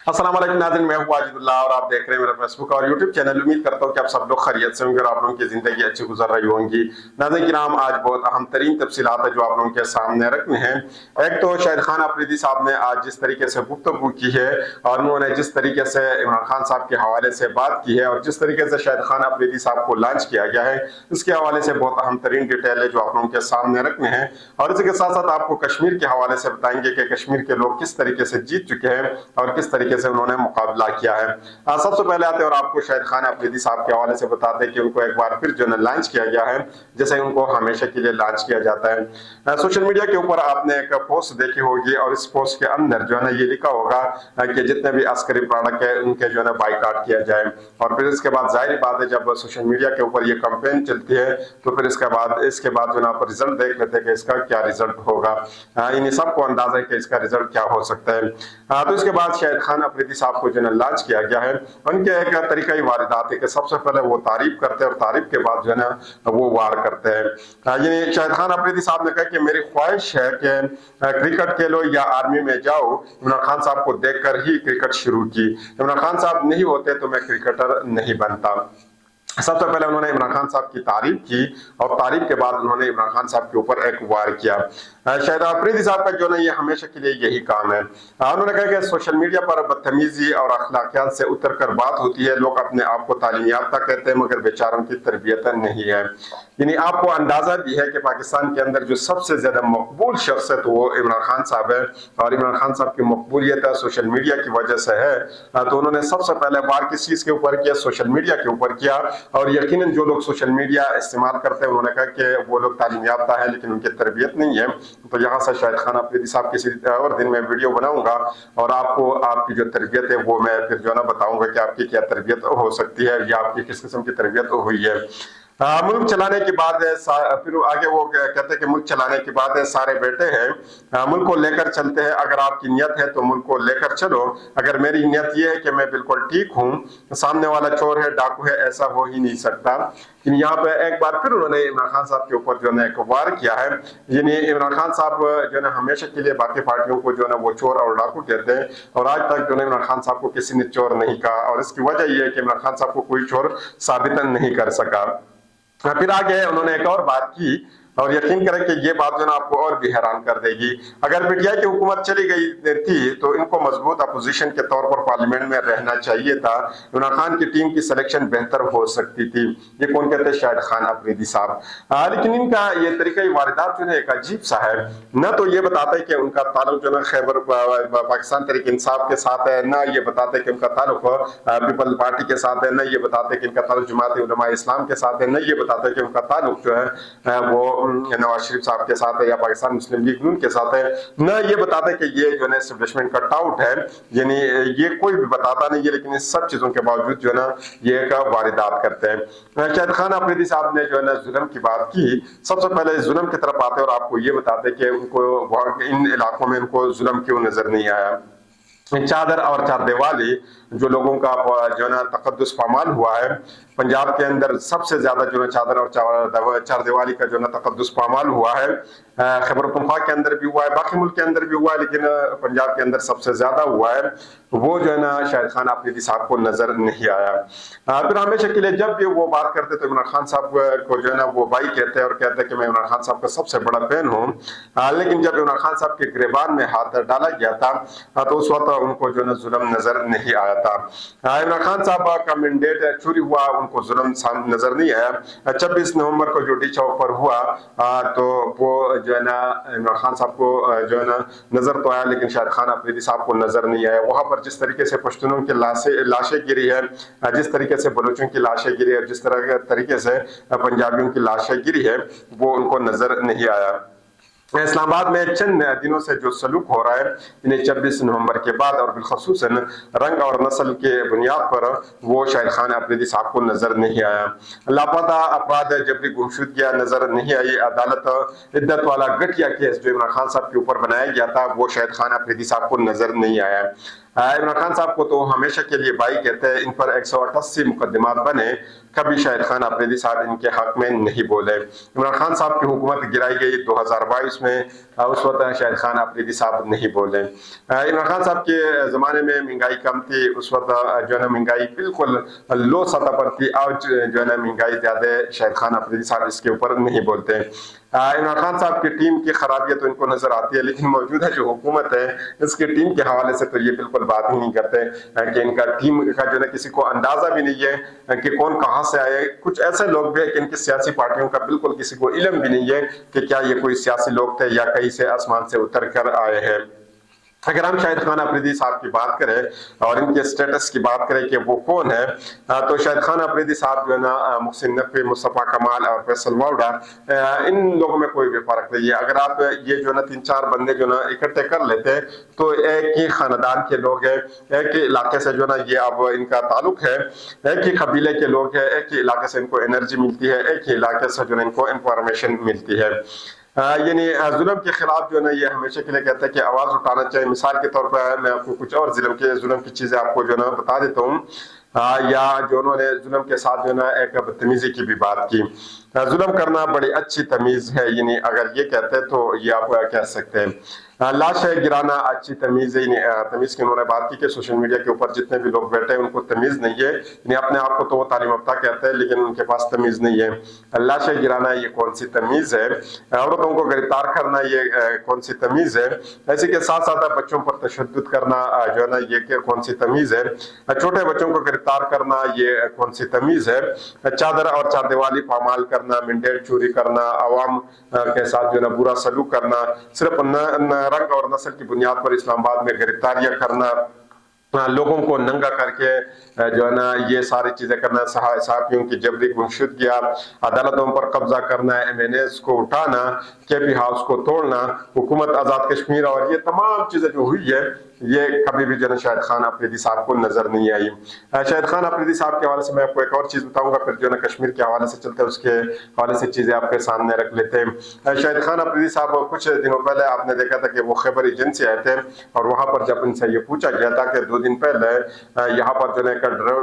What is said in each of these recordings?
अस्सलाम वालेकुम नाज़रीन, मैं हूं वाजिदुल्लाह और आप देख रहे हैं मेरा फेसबुक और यूट्यूब चैनल। उम्मीद करता हूं कि आप सब लोग खैरियत से होंगे और आप लोगों की ज़िंदगी अच्छी गुजर रही होंगी। नाज़रीन किराम, आज बहुत अहम तरीन तफसीलात है जो आप लोगों के सामने रखने हैं। एक तो शाहिद खान अफरीदी साहब ने आज जिस तरीके से गुफ्तगू की है और उन्होंने जिस तरीके से इमरान खान साहब के हवाले से बात की है और जिस तरीके से शाहिद खान अफरीदी साहब को लॉन्च किया गया है, उसके हवाले से बहुत अहम तरीन डिटेल है जो आप लोगों के सामने रखने हैं। और इसी के साथ साथ आपको कश्मीर के हवाले से बताएंगे कि कश्मीर के लोग किस तरीके से जीत चुके हैं और किस तरीके से उन्होंने मुकाबला किया है। सबसे पहले आते हैं और आपको शाहिद खान अफरीदी साहब के हवाले से बताते हैं कि उनको एक बार फिर जो है लॉन्च किया गया है, जैसे उनको हमेशा के लिए लॉन्च किया जाता है। सोशल मीडिया के ऊपर आपने एक पोस्ट देखी होगी और इस पोस्ट के अंदर जो है ना ये लिखा होगा कि जितने भी अस्करी प्रोडक्ट है उनके जो है ना बाइकाट किया जाए। और फिर इसके बाद जाहिर बात है जब सोशल मीडिया के ऊपर ये कैंपेन चलती है तो फिर इसके बाद जो ना आप रिजल्ट देख लेते हैं कि इसका क्या रिजल्ट होगा। इन सबको अंदाजा है कि इसका रिजल्ट क्या हो सकता है। तो इसके बाद शाहिद खान अफरीदी साहब को जो है लॉन्च किया गया है। उनके एक तरीका ही वारदात है कि सबसे पहले वो तारीफ करते हैं और तारीफ के बाद जो है ना वो वार करते हैं। ये शाहिद खान अफरीदी साहब ने कहा कि मेरी ख्वाहिश है कि क्रिकेट खेलो या आर्मी में जाओ। इमरान खान साहब को देखकर ही क्रिकेट शुरू की। इमरान खान साहब नहीं होते तो मैं क्रिकेटर नहीं बनता। सबसे पहले उन्होंने इमरान खान साहब की तारीफ की और तारीफ के बाद उन्होंने इमरान खान साहब के ऊपर एक वार किया। शाहिद अफरीदी साहब का जो है ये हमेशा के लिए यही काम है। उन्होंने कहा कि सोशल मीडिया पर बदतमीजी और अखलाकियात से उतर कर बात होती है। लोग अपने आप को तालीम याफ्ता कहते हैं मगर बेचारों की तरबियत नहीं है। यानी आपको अंदाजा भी है कि पाकिस्तान के अंदर जो सबसे ज्यादा मकबूल शख्स है तो वो इमरान खान साहब है और इमरान खान साहब की मकबूलियत सोशल मीडिया की वजह से है। तो उन्होंने सबसे पहले वार किस चीज के ऊपर किया? सोशल मीडिया के ऊपर किया। और यकीनन जो लोग सोशल मीडिया इस्तेमाल करते हैं उन्होंने कहा कि वो लोग तालीम याफ्ता है लेकिन उनकी तरबियत नहीं है। तो यहाँ से शाहिद खान अफरीदी साहब किसी और दिन में वीडियो बनाऊंगा और आपको आपकी जो तरबियत है वो मैं फिर जो है ना बताऊंगा कि आपकी क्या तरबियत हो सकती है या आपकी किस किस्म की तरबियत हुई है। मुल्क चलाने की बात है। फिर आगे वो कहते हैं कि मुल्क चलाने की बात है, सारे बेटे हैं, मुल्क को लेकर चलते हैं। अगर आपकी नियत है तो मुल्क को लेकर चलो। अगर मेरी नियत ये है कि मैं बिल्कुल ठीक हूँ, सामने वाला चोर है, डाकू है, ऐसा हो ही नहीं सकता। यहाँ पे एक बार फिर उन्होंने इमरान खान साहब के ऊपर जो है एक वार किया है। यानी इमरान खान साहब जो है हमेशा के लिए बाकी पार्टियों को जो है वो चोर और डाकू कहते हैं और आज तक जो है इमरान खान साहब को किसी ने चोर नहीं कहा और इसकी वजह यह है कि इमरान खान साहब को कोई चोर साबित नहीं कर सका। फिर आगे उन्होंने एक और बात की और यकीन करें कि ये बात जो ना आपको और भी हैरान कर देगी। अगर पीटीआई की हुकूमत चली गई थी तो इनको मजबूत अपोजिशन के तौर पर पार्लियामेंट में रहना चाहिए था। इमरान खान की टीम की सिलेक्शन बेहतर हो सकती थी। ये कौन कहते हैं? शाहिद खान अफरीदी साहब। लेकिन इनका ये तरीका वारदात जो है एक अजीब सा है। न तो ये बताता है कि उनका ताल्लुक जो है खैबर पाकिस्तान तहरीक इंसाफ के साथ है, न ये बताते हैं कि उनका ताल्लुक पीपल पार्टी के साथ है, न ये बताते हैं कि इनका ताल्लुक जमात उलमा इस्लाम के साथ है, न ये बताते हैं कि उनका ताल्लुक जो है वो नवाज शरीफ साहब के साथ है या पाकिस्तान मुस्लिम लीग नून के साथ है। न ये बताते कि ये जो है एस्टेब्लिशमेंट का टाउट है। यानी ये कोई भी बताता नहीं है लेकिन इस सब चीजों के बावजूद जो है ना ये एक वारदात करते हैं। शाहिद खान अफरीदी साहब ने जो है ना जुल्म की बात की। सबसे पहले जुल्म की तरफ आते और आपको ये बताते कि उनको इन इलाकों में उनको जुल्म क्यों नजर नहीं आया। चादर और चारदीवारी जो लोगों का जो है ना तकद्दुस पामाल हुआ है, पंजाब के अंदर सबसे ज्यादा जो है चादर और चारदीवारी का जो है ना तकद्दुस पामाल हुआ है। खैबर पख्तूनख्वा के अंदर भी हुआ है, बाकी मुल्क के अंदर भी हुआ है, लेकिन पंजाब के अंदर सबसे ज्यादा हुआ है। वो जो है ना शाहिद खान अफरीदी साहब को नजर नहीं आया। फिर हमेशा के लिए जब भी वो बात करते तो इमरान खान साहब को जो है ना वो भाई कहते हैं और कहते हैं कि मैं इमरान खान साहब का सबसे बड़ा फैन हूँ। लेकिन जब इमरान खान साहब के गिरबान में हाथ डाला गया था तो उस वक्त उनको जो है ना जुल्म नजर नहीं आया था। इमरान खान साहब का मैंडेट चोरी हुआ, उनको जुल्म नजर नहीं आया। 26 नवंबर को जो डी चौक पर हुआ तो वो जो है ना इमरान खान साहब को जो है ना नजर तो आया लेकिन शाहिद खान अफरीदी साहब को नजर नहीं आया। वहां पर जिस तरीके से पश्तूनों की लाशें गिरी है, जिस तरीके से बलूचों की लाशें गिरी है, जिस तरह तरीके से पंजाबियों की लाशें गिरी है वो उनको नजर नहीं आया। इस्लामाबाद में चंद दिनों से जो सलूक हो रहा है इन्हें 26 नवंबर के बाद और बिलखसूसन रंग और नस्ल के बुनियाद पर वो शाहिद खान अफरीदी साहब को नजर नहीं आया। लापता अफराद जबरी गुमशुदगियां नजर नहीं आई। अदालत इद्दत वाला गठिया केस जो इमरान खान साहब के ऊपर बनाया गया था वो शाहिद खान अफरीदी साहब को नजर नहीं आया। इमरान खान साहब को तो हमेशा के लिए भाई कहते हैं। इन पर 188 मुकदमात बने, कभी शाहिद खान अफरीदी साहब इनके हक में नहीं बोले। इमरान खान साहब की हुकूमत गिराई गई 2022 में, उस वक्त शाहिद खान अफरीदी साहब नहीं बोले। इमरान खान साहब के ज़माने में महंगाई कम थी, उस वक्त जो है ना महंगाई बिल्कुल लो सतह पर थी। आज जो है ना महंगाई ज़्यादा, शाहिद खान अफरीदी साहब इसके ऊपर नहीं बोलते। इमरान खान साहब की टीम की खराबियत तो इनको नजर आती है, लेकिन मौजूदा जो हुकूमत है इसकी टीम के हवाले से तो ये बिल्कुल बात ही नहीं करते कि इनका टीम का जो है किसी को अंदाजा भी नहीं है कि कौन कहाँ से आए। कुछ ऐसे लोग भी है कि इनकी सियासी पार्टियों का बिल्कुल किसी को इल्म भी नहीं है कि क्या ये कोई सियासी लोग थे या कहीं से आसमान से उतर कर आए हैं। अगर हम शाहिद खान अफरीदी साहब की बात करें और इनके स्टेटस की बात करें कि वो कौन है, तो शाहिद खान अफरीदी साहब जो है ना मुहसिन नकवी, मुस्तफ़ा कमाल और फैसल वाउडा, इन लोगों में कोई भी फर्क नहीं है। अगर आप ये जो ना 3-4 बंदे जो ना इकट्ठे कर लेते हैं तो एक ही खानदान के लोग हैं, एक ही इलाके से जो ना ये अब इनका ताल्लुक है, एक ही कबीले के लोग हैं, एक ही इलाके से इनको एनर्जी मिलती है, एक ही इलाके से जो ना इनको इंफॉर्मेशन मिलती है। यानी जुल्म के खिलाफ जो है ना ये हमेशा के लिए कहते हैं कि आवाज़ उठाना चाहिए। मिसाल के तौर पर मैं आपको कुछ और जुल्म की चीज़ें आपको जो है ना बता देता हूँ। या जो उन्होंने जुल्म के साथ जो है ना एक बदतमीजी की भी बात की। जुल्म करना बड़ी अच्छी तमीज़ है, यानी अगर ये कहते हैं तो ये आप कह सकते हैं। लाशें गिराना अच्छी तमीज़ है, तमीज़ की उन्होंने बात की कि सोशल मीडिया के ऊपर जितने भी लोग बैठे हैं उनको तमीज़ नहीं है, यानी अपने आप को तो वो तालीम याफ्ता कहते हैं लेकिन उनके पास तमीज़ नहीं है। लाशें गिराना ये कौन सी तमीज़ है? औरतों को गिरफ्तार करना ये कौन सी तमीज़ है? इसी के साथ साथ बच्चों पर तशद्दुद करना जो है ना ये कौन सी तमीज़ है? छोटे बच्चों को गिरफ्तार करना ये कौन सी तमीज़ है? चादर और चारदीवारी पामाल करना, मिंडेर चोरी करना, आवाम के साथ जो है ना बुरा सलूक करना, सिर्फ रंग और नस्ल की बुनियाद पर इस्लामाबाद में गिरफ्तारियां करना, लोगों को नंगा करके जो है ना ये सारी चीजें करना, सहाफियों की जबरी गुमशुदगियां, अदालतों पर कब्जा करना, MNAs को उठाना, KP हाउस को तोड़ना, हुकूमत आजाद कश्मीर और ये तमाम चीजें जो हुई है ये कभी भी जो है शाहिद खान अफरीदी साहब को नजर नहीं आई। शाहिद खान अफरीदी साहब के हवाले से मैं आपको एक और चीज बताऊंगा, फिर जो है ना कश्मीर के हवाले से चलते हैं, उसके हवाले से चीजें आपके सामने रख लेते हैं। शाहिद खान अफरीदी साहब कुछ दिनों पहले आपने देखा था कि वो खैबर एजेंसी आए थे और वहां पर जब इनसे ये पूछा गया था कि 2 दिन पहले यहाँ पर जो है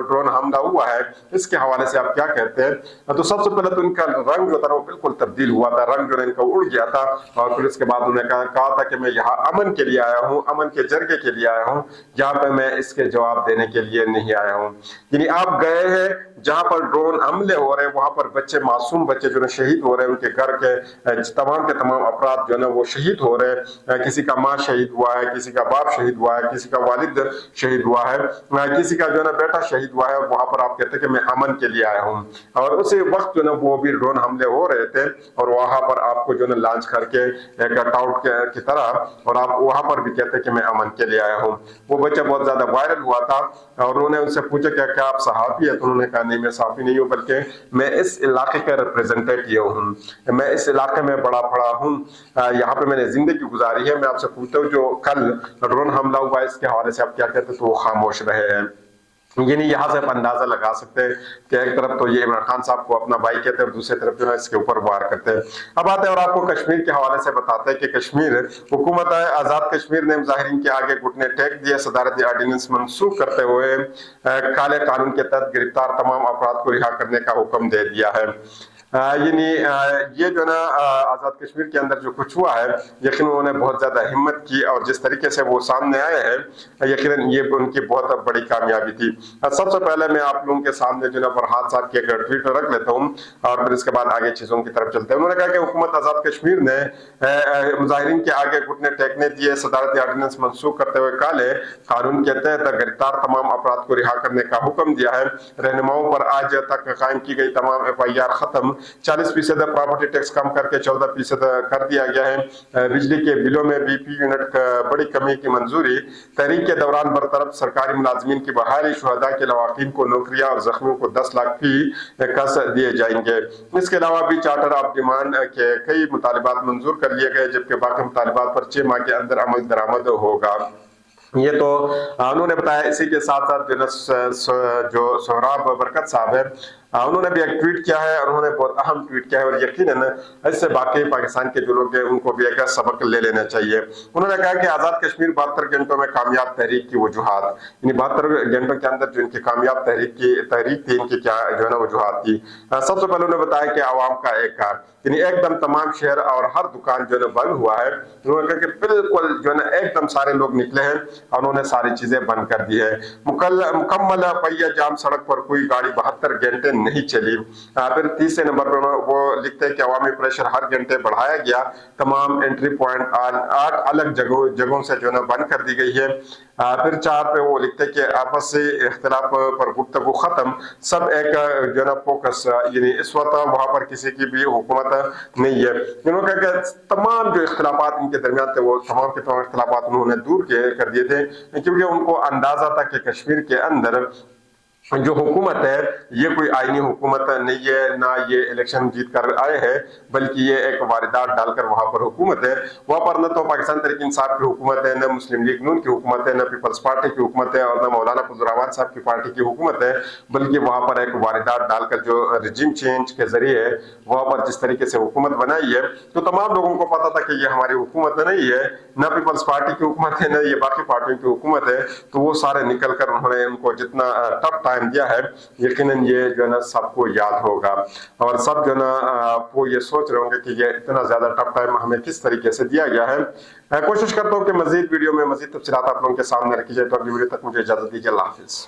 ड्रोन हमला हुआ है, इसके हवाले से आप क्या कहते हैं? तो सबसे पहले तो इनका रंग जो था वो बिल्कुल तब्दील हुआ था, रंग जो है इनका उड़ गया था और फिर इसके बाद उन्होंने कहा था कि मैं यहाँ अमन के लिए आया हूँ, अमन के जरगे के लिए आया हूं, जहां पर मैं इसके जवाब देने के लिए नहीं आया हूं। यानी आप गए हैं जहां पर ड्रोन हमले हो रहे हैं, वहां पर बच्चे, मासूम बच्चे जो है शहीद हो रहे हैं, उनके घर के तमाम अफराद जो है ना वो शहीद हो रहे हैं। किसी का माँ शहीद हुआ है, किसी का बाप शहीद हुआ है, किसी का वालिद शहीद हुआ है, किसी का जो है ना बेटा शहीद हुआ है, वहां पर आप कहते हैं कि मैं अमन के लिए आया हूं। और उसी वक्त जो है ना वो भी ड्रोन हमले हो रहे थे और वहां पर आपको जो है ना लॉन्च करके एक कटआउट की तरह, और आप वहां पर भी कहते हैं कि मैं अमन के लिए आया हूं। वो बच्चा बहुत ज्यादा वायरल हुआ था और उन्होंने उनसे पूछा क्या आप सहाफी है? तो उन्होंने कहा नहीं, मैं सहाफी नहीं हूं, बल्कि मैं इस इलाके का रिप्रेजेंटेटिव हूं, मैं इस इलाके में बड़ा पड़ा हूं, यहाँ पे मैंने जिंदगी गुजारी है। मैं आपसे पूछता हूँ जो कल ड्रोन हमला हुआ इसके हवाले से आप क्या कहते? तो वो खामोश रहे हैं। यानी यहाँ से आप अंदाजा लगा सकते हैं कि एक तरफ तो ये इमरान खान साहब को अपना भाई कहते हैं और दूसरी तरफ जो है इसके ऊपर वार करते हैं। अब आते हैं और आपको कश्मीर के हवाले से बताते हैं कि कश्मीर हुकूमत आजाद कश्मीर ने मुजाहिरीन के आगे घुटने टेक दिए, सदारती ऑर्डिनेंस मनसूख करते हुए काले कानून के तहत गिरफ्तार तमाम अफराद को रिहा करने का हुक्म दे दिया है। यानी ये जो ना आज़ाद कश्मीर के अंदर जो कुछ हुआ है, यकीन उन्होंने बहुत ज़्यादा हिम्मत की और जिस तरीके से वो सामने आए हैं, यकीन ये उनकी बहुत बड़ी कामयाबी थी। सबसे पहले मैं आप लोगों के सामने जो ना फरहाद साहब की एक ट्वीट रख लेता हूँ और फिर इसके बाद आगे चीज़ों की तरफ चलते हैं। उन्होंने कहा कि हुकूमत आज़ाद कश्मीर ने मुजाहिरीन के आगे घुटने टेकने दिए, सदारती ऑर्डिनेंस मनसूख करते हुए काले कानून के तहत गिरफ्तार तमाम अफराद को रिहा करने का हुक्म दिया है। रहनुमाओं पर आज तक कायम की गई तमाम FIR खत्म, 40% प्रॉपर्टी टैक्स कम करके 14% कर दिया गया है। बिजली के बिलों में BP यूनिट बड़ी कमी की मंजूरी, तहरीक के दौरान बरतरफ सरकारी मुलाजमीन की बहाली, शुहदा के लवाकिन को नौकरियां और जख्मियों को 10 लाख फी कस दिए जाएंगे। इसके अलावा भी चार्टर ऑफ डिमांड के कई मुतालिबात मंजूर कर लिए गए, जबकि बाकी मुतालिबात पर 6 माह के अंदर अमल दरामद होगा। ये तो उन्होंने बताया। इसी के साथ साथ जो सोहराब बरकत साहब है, उन्होंने भी एक ट्वीट किया है और उन्होंने बहुत अहम ट्वीट किया है और यकीनन इससे बाकी पाकिस्तान के जो लोग हैं उनको भी एक सबक ले लेना चाहिए। उन्होंने कहा कि आज़ाद कश्मीर 72 घंटों में कामयाब तहरीक की वजूहात, यानी 72 घंटों के अंदर जो इनकी कामयाब तहरीक थी, इनकी क्या जो है ना वजूहात थी। सबसे पहले उन्होंने बताया कि आवाम का एक यानी एकदम तमाम शहर और हर दुकान जो है बंद हुआ है। उन्होंने कहा कि बिल्कुल जो है ना एकदम सारे लोग निकले हैं और उन्होंने सारी चीजें बंद कर दी है। मुकम्मल पहिया जाम, सड़क पर कोई गाड़ी 72 घंटे नहीं चली। फिर तीसरे नंबर पर वो लिखते हैं कि अवामी प्रेशर हर घंटे बढ़ाया गया, तमाम एंट्री पॉइंट 8 अलग जगहों से जो है बंद कर दी गई है। फिर 4 पे वो लिखते हैं कि आपसी इख्तिलाफ पर गुफ्तगू खत्म, सब एक जो है ना फोकस, यानी इस वक्त वहां पर किसी की भी हुकूमत नहीं है। इन्होंने कहा कि तमाम जो इख्तिलाफात इनके दरमियान थे वो तमाम के तमाम इख्तिलाफात उन्होंने दूर कर दिए थे, क्योंकि उनको अंदाजा था कि कश्मीर के अंदर जो हुकूमत है ये कोई आईनी हुकूमत नहीं है, ना ये इलेक्शन जीत कर आए हैं, बल्कि ये एक वारदात डालकर वहां पर हुकूमत है। वहां पर न तो पाकिस्तान तहरीक इंसाफ की हुकूमत है, न मुस्लिम लीग नून की हुकूमत है, न पीपल्स पार्टी की हुकूमत है और न मौलाना फजल रहमान साहब की पार्टी की हुकूमत है, बल्कि वहां पर एक वारदात डालकर जो रजीम चेंज के जरिए वहां पर जिस तरीके से हुकूमत बनाई है, तो तमाम लोगों को पता था कि ये हमारी हुकूमत नहीं है, न पीपल्स पार्टी की हुकूमत है, न ये बाकी पार्टियों की हुकूमत है। तो वो सारे निकल कर उन्होंने उनको जितना टफ टाइम दिया है, यकीनन ये जो है ना सबको याद होगा और सब जो है ना वो ये सोच रहे होंगे कि ये इतना ज्यादा टफ टाइम हमें किस तरीके से दिया गया है। कोशिश करता हूँ कि मजीद वीडियो में मजीद तफसीलात आप लोगों के सामने रखी जाए। तो अगली वीडियो तक मुझे इजाजत दीजिए। अल्लाह हाफिज।